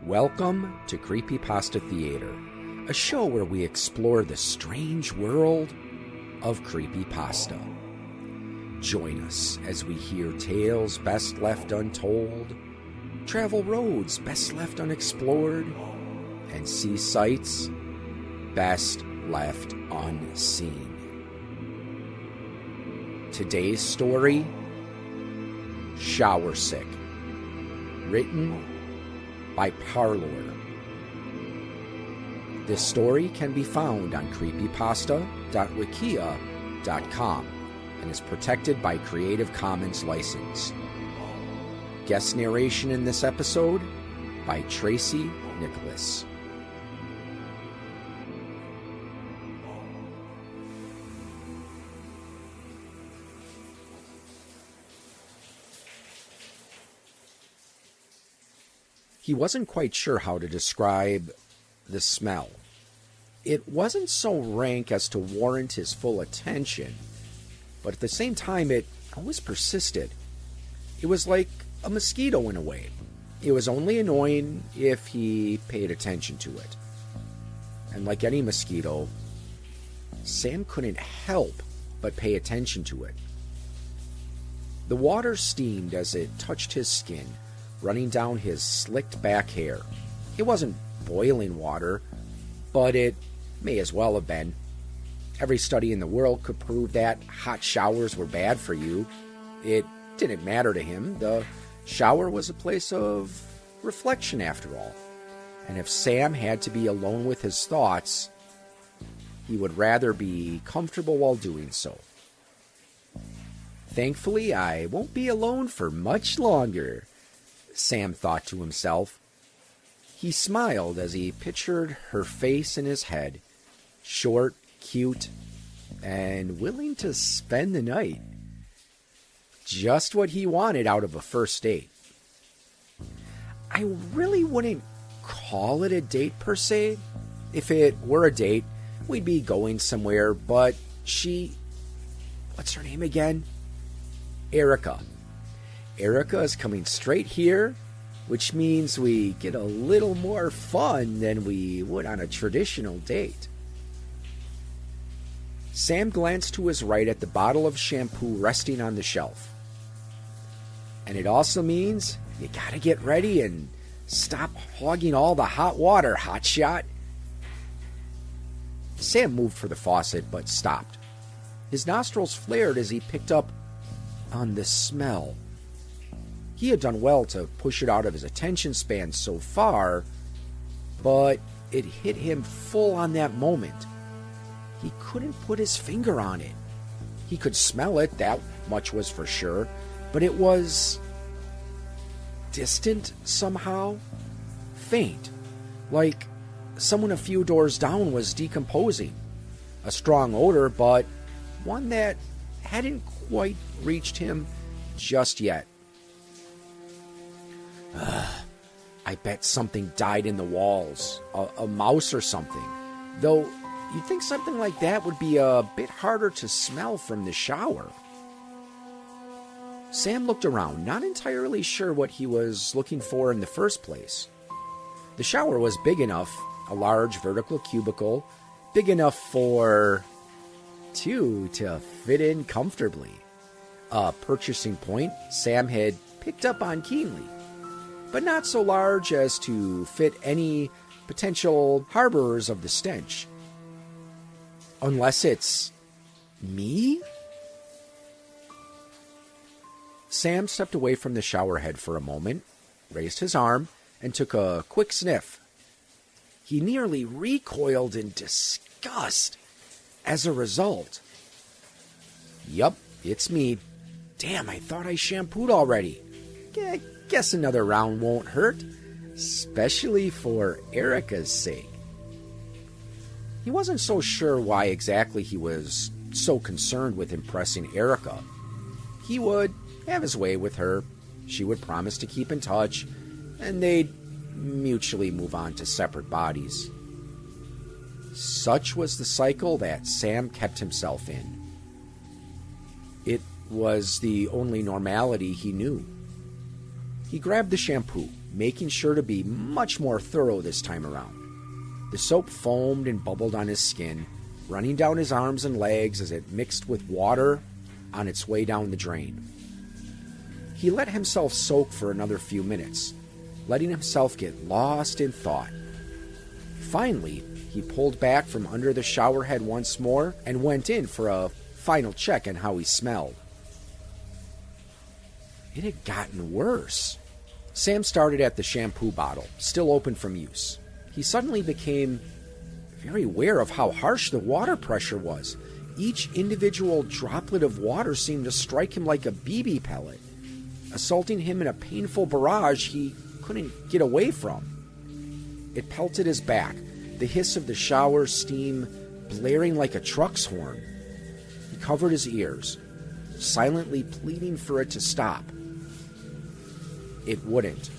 Welcome to Creepypasta Theater, a show where we explore the strange world of creepypasta. Join us as we hear tales best left untold, travel roads best left unexplored, and see sights best left unseen. Today's story, Showersick, written by Parlour. This story can be found on creepypasta.wikia.com and is protected by Creative Commons license. Guest narration in this episode by Tracy Nicholas. He wasn't quite sure how to describe the smell. It wasn't so rank as to warrant his full attention, but at the same time it always persisted. It was like a mosquito in a way. It was only annoying if he paid attention to it. And like any mosquito, Sam couldn't help but pay attention to it. The water steamed as it touched his skin, running down his slicked back hair. It wasn't boiling water, but it may as well have been. Every study in the world could prove that hot showers were bad for you. It didn't matter to him. The shower was a place of reflection after all. And if Sam had to be alone with his thoughts, he would rather be comfortable while doing so. Thankfully, I won't be alone for much longer, Sam thought to himself. He smiled as he pictured her face in his head, short, cute, and willing to spend the night. Just what he wanted out of a first date. I really wouldn't call it a date per se. If it were a date, we'd be going somewhere, but what's her name again? Erica. Erica is coming straight here, which means we get a little more fun than we would on a traditional date. Sam glanced to his right at the bottle of shampoo resting on the shelf. And it also means you gotta get ready and stop hogging all the hot water, hotshot. Sam moved for the faucet, but stopped. His nostrils flared as he picked up on the smell. He had done well to push it out of his attention span so far, but it hit him full on that moment. He couldn't put his finger on it. He could smell it, that much was for sure, but it was distant somehow, faint, like someone a few doors down was decomposing. A strong odor, but one that hadn't quite reached him just yet. I bet something died in the walls, a mouse or something. Though you'd think something like that would be a bit harder to smell from the shower. Sam looked around, not entirely sure what he was looking for in the first place. The shower was big enough, a large vertical cubicle, big enough for two to fit in comfortably. A purchasing point Sam had picked up on keenly, but not so large as to fit any potential harborers of the stench. Unless it's me? Sam stepped away from the shower head for a moment, raised his arm, and took a quick sniff. He nearly recoiled in disgust as a result. Yup, it's me. Damn, I thought I shampooed already. Guess another round won't hurt, especially for Erica's sake. He wasn't so sure why exactly he was so concerned with impressing Erica. He would have his way with her, she would promise to keep in touch, and they'd mutually move on to separate bodies. Such was the cycle that Sam kept himself in. It was the only normality he knew. He grabbed the shampoo, making sure to be much more thorough this time around. The soap foamed and bubbled on his skin, running down his arms and legs as it mixed with water on its way down the drain. He let himself soak for another few minutes, letting himself get lost in thought. Finally, he pulled back from under the shower head once more and went in for a final check on how he smelled. It had gotten worse. Sam started at the shampoo bottle, still open from use. He suddenly became very aware of how harsh the water pressure was. Each individual droplet of water seemed to strike him like a BB pellet, assaulting him in a painful barrage he couldn't get away from. It pelted his back, the hiss of the shower steam blaring like a truck's horn. He covered his ears, silently pleading for it to stop. It wouldn't.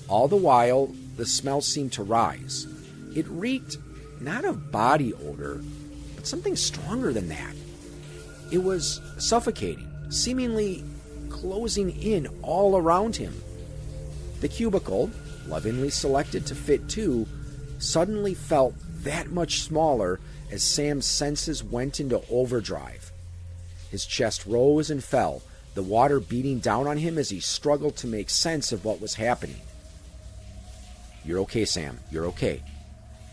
All the while, the smell seemed to rise. It reeked not of body odor, but something stronger than that. It was suffocating, seemingly closing in all around him. The cubicle, lovingly selected to fit two, suddenly felt that much smaller as Sam's senses went into overdrive. His chest rose and fell, the water beating down on him as he struggled to make sense of what was happening. "You're okay, Sam. You're okay.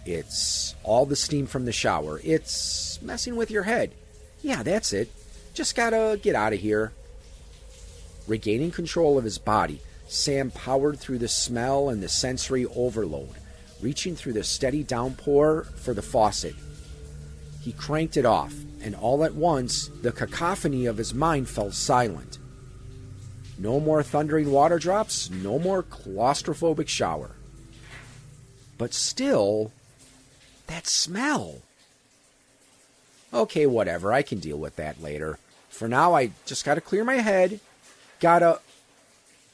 It's all the steam from the shower. It's messing with your head. Yeah, that's it. Just gotta get out of here." Regaining control of his body, Sam powered through the smell and the sensory overload, reaching through the steady downpour for the faucet. He cranked it off, and all at once, the cacophony of his mind fell silent. No more thundering water drops, no more claustrophobic shower. But still, that smell. Okay, whatever, I can deal with that later. For now, I just gotta clear my head.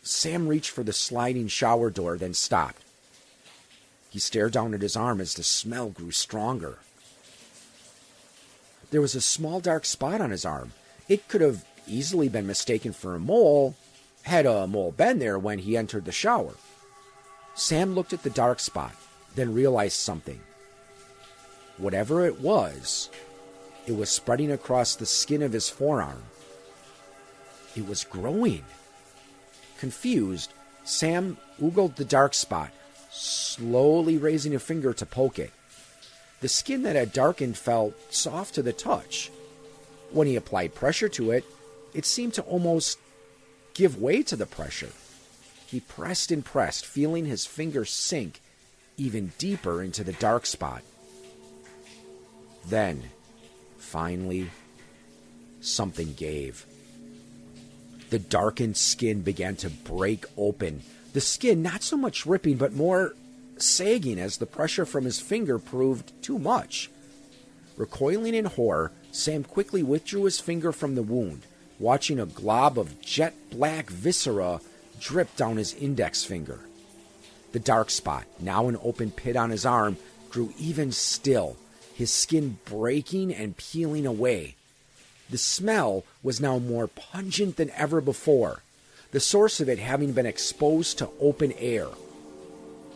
Sam reached for the sliding shower door, then stopped. He stared down at his arm as the smell grew stronger. There was a small dark spot on his arm. It could have easily been mistaken for a mole, had a mole been there when he entered the shower. Sam looked at the dark spot, then realized something. Whatever it was spreading across the skin of his forearm. It was growing. Confused, Sam oogled the dark spot, slowly raising a finger to poke it. The skin that had darkened felt soft to the touch. When he applied pressure to it, it seemed to almost give way to the pressure. He pressed and pressed, feeling his finger sink even deeper into the dark spot. Then, finally, something gave. The darkened skin began to break open. The skin not so much ripping, but more sagging as the pressure from his finger proved too much. Recoiling in horror, Sam quickly withdrew his finger from the wound, watching a glob of jet-black viscera drip down his index finger. The dark spot, now an open pit on his arm, grew even still, his skin breaking and peeling away. The smell was now more pungent than ever before, the source of it having been exposed to open air.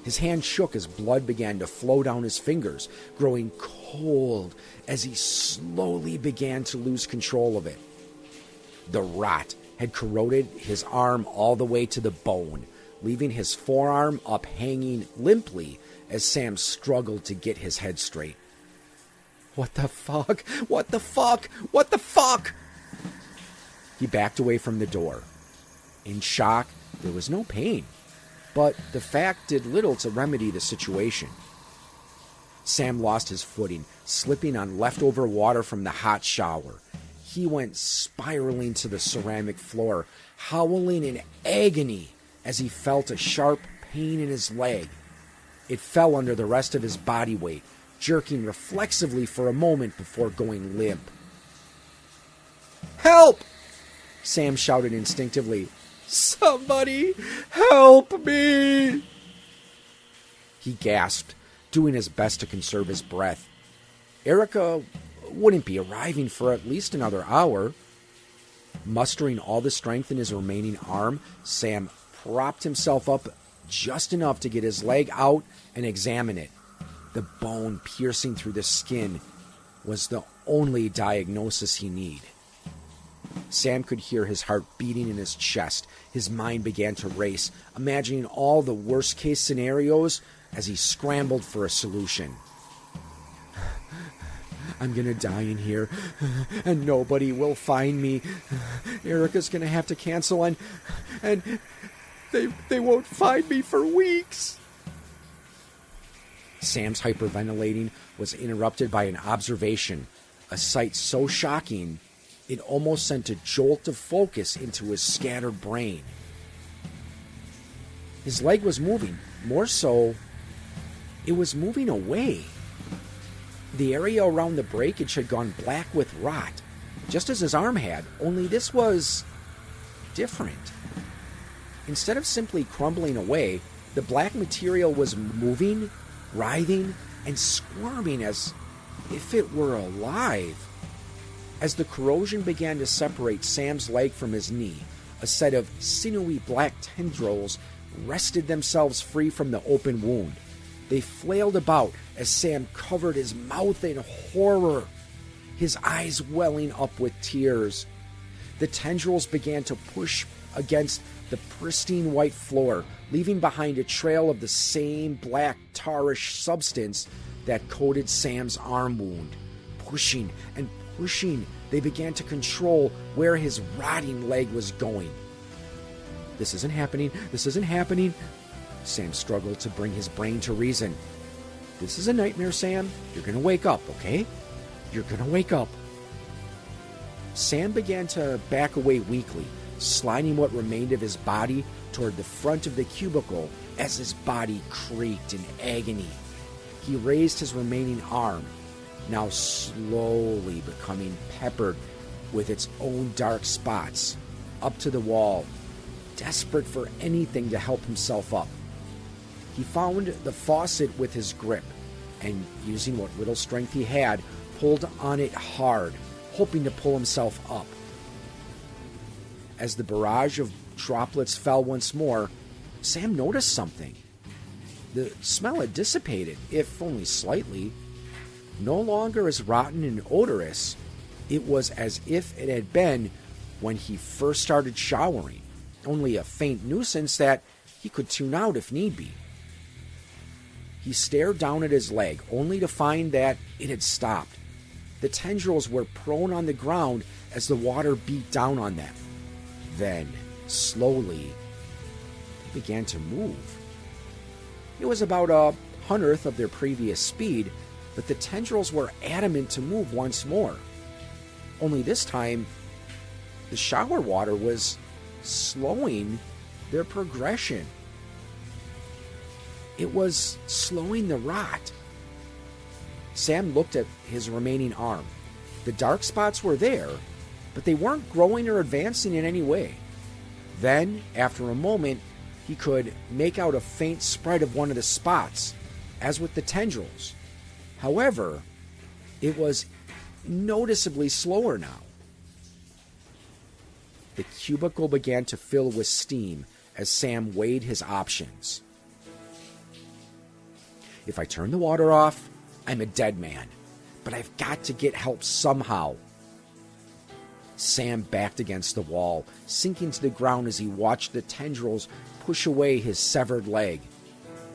His hand shook as blood began to flow down his fingers, growing cold as he slowly began to lose control of it. The rot had corroded his arm all the way to the bone, leaving his forearm up hanging limply as Sam struggled to get his head straight. What the fuck? What the fuck? What the fuck? He backed away from the door. In shock, there was no pain, but the fact did little to remedy the situation. Sam lost his footing, slipping on leftover water from the hot shower. He went spiraling to the ceramic floor, howling in agony as he felt a sharp pain in his leg. It fell under the rest of his body weight, jerking reflexively for a moment before going limp. "Help!" Sam shouted instinctively. "Somebody help me!" He gasped, doing his best to conserve his breath. Erica wouldn't be arriving for at least another hour. Mustering all the strength in his remaining arm, Sam propped himself up just enough to get his leg out and examine it. The bone piercing through the skin was the only diagnosis he needed. Sam could hear his heart beating in his chest. His mind began to race, imagining all the worst-case scenarios as he scrambled for a solution. I'm going to die in here, and nobody will find me. Erica's going to have to cancel, and they won't find me for weeks. Sam's hyperventilating was interrupted by an observation, a sight so shocking it almost sent a jolt of focus into his scattered brain. His leg was moving. More so, it was moving away. The area around the breakage had gone black with rot, just as his arm had, only this was different. Instead of simply crumbling away, the black material was moving, writhing, and squirming as if it were alive. As the corrosion began to separate Sam's leg from his knee, a set of sinewy black tendrils wrested themselves free from the open wound. They flailed about as Sam covered his mouth in horror, his eyes welling up with tears. The tendrils began to push against the pristine white floor, leaving behind a trail of the same black tarish substance that coated Sam's arm wound. Pushing and pushing, they began to control where his rotting leg was going. This isn't happening. This isn't happening. Sam struggled to bring his brain to reason. This is a nightmare, Sam. You're going to wake up, okay? You're going to wake up. Sam began to back away weakly, sliding what remained of his body toward the front of the cubicle as his body creaked in agony. He raised his remaining arm, now slowly becoming peppered with its own dark spots, up to the wall, desperate for anything to help himself up. He found the faucet with his grip, and using what little strength he had, pulled on it hard, hoping to pull himself up. As the barrage of droplets fell once more, Sam noticed something. The smell had dissipated, if only slightly. No longer as rotten and odorous, it was as if it had been when he first started showering, only a faint nuisance that he could tune out if need be. He stared down at his leg, only to find that it had stopped. The tendrils were prone on the ground as the water beat down on them. Then, slowly, they began to move. It was about 1/100th of their previous speed, but the tendrils were adamant to move once more. Only this time, the shower water was slowing their progression. It was slowing the rot. Sam looked at his remaining arm. The dark spots were there, but they weren't growing or advancing in any way. Then, after a moment, he could make out a faint spread of one of the spots, as with the tendrils. However, it was noticeably slower now. The cubicle began to fill with steam as Sam weighed his options. If I turn the water off, I'm a dead man, but I've got to get help somehow. Sam backed against the wall, sinking to the ground as he watched the tendrils push away his severed leg.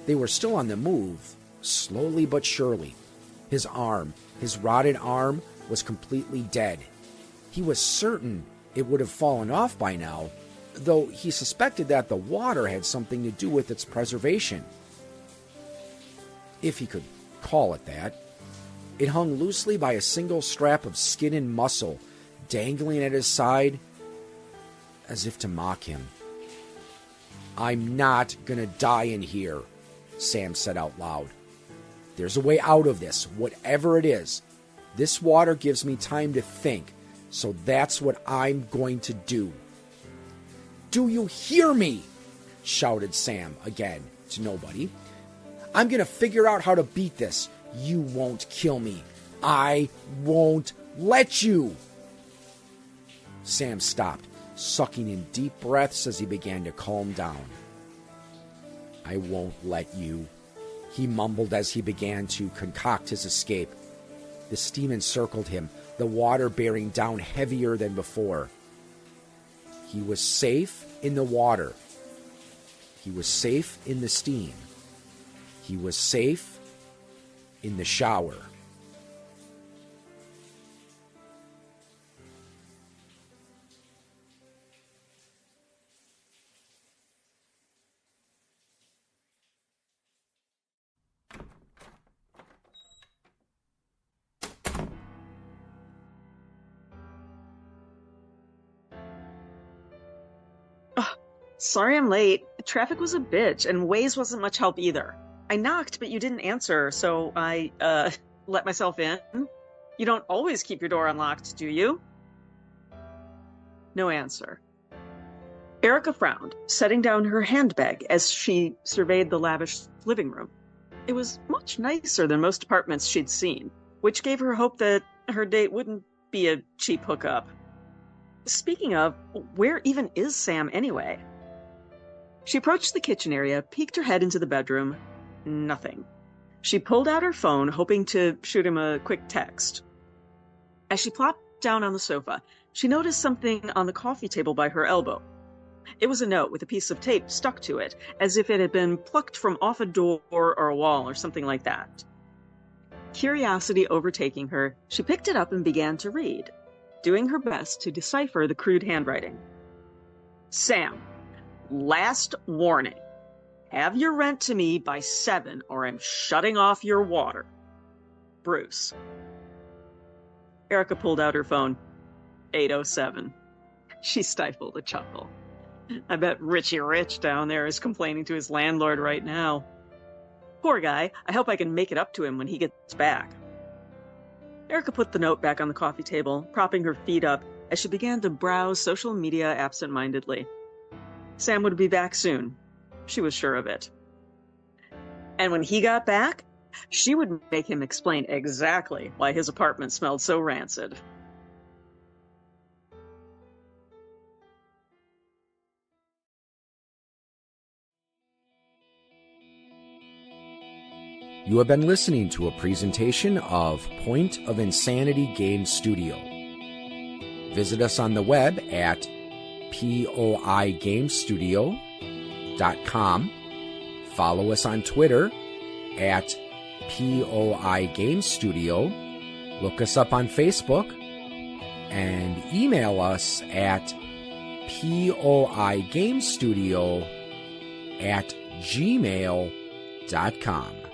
They were still on the move, slowly but surely. His arm, his rotted arm, was completely dead. He was certain it would have fallen off by now, though he suspected that the water had something to do with its preservation. If he could call it that. It hung loosely by a single strap of skin and muscle, dangling at his side, as if to mock him. I'm not gonna die in here, Sam said out loud. There's a way out of this, whatever it is. This water gives me time to think, so that's what I'm going to do. Do you hear me? Shouted Sam again to nobody. I'm going to figure out how to beat this. You won't kill me. I won't let you. Sam stopped, sucking in deep breaths as he began to calm down. "I won't let you," he mumbled as he began to concoct his escape. The steam encircled him, the water bearing down heavier than before. He was safe in the water. He was safe in the steam. He was safe in the shower. Sorry I'm late. Traffic was a bitch, and Waze wasn't much help either. I knocked, but you didn't answer, so I, let myself in. You don't always keep your door unlocked, do you? No answer. Erica frowned, setting down her handbag as she surveyed the lavish living room. It was much nicer than most apartments she'd seen, which gave her hope that her date wouldn't be a cheap hookup. Speaking of, where even is Sam anyway? She approached the kitchen area, peeked her head into the bedroom. Nothing. She pulled out her phone, hoping to shoot him a quick text. As she plopped down on the sofa, she noticed something on the coffee table by her elbow. It was a note with a piece of tape stuck to it, as if it had been plucked from off a door or a wall or something like that. Curiosity overtaking her, she picked it up and began to read, doing her best to decipher the crude handwriting. Sam, last warning. Have your rent to me by 7 or I'm shutting off your water. Bruce. Erica pulled out her phone. 8:07. She stifled a chuckle. I bet Richie Rich down there is complaining to his landlord right now. Poor guy. I hope I can make it up to him when he gets back. Erica put the note back on the coffee table, propping her feet up as she began to browse social media absent-mindedly. Sam would be back soon. She was sure of it. And when he got back, she would make him explain exactly why his apartment smelled so rancid. You have been listening to a presentation of Point of Insanity Game Studio. Visit us on the web at poigamestudio.com. Follow us on Twitter at poigamestudio. Look us up on Facebook and email us at poigamestudio@gmail.com.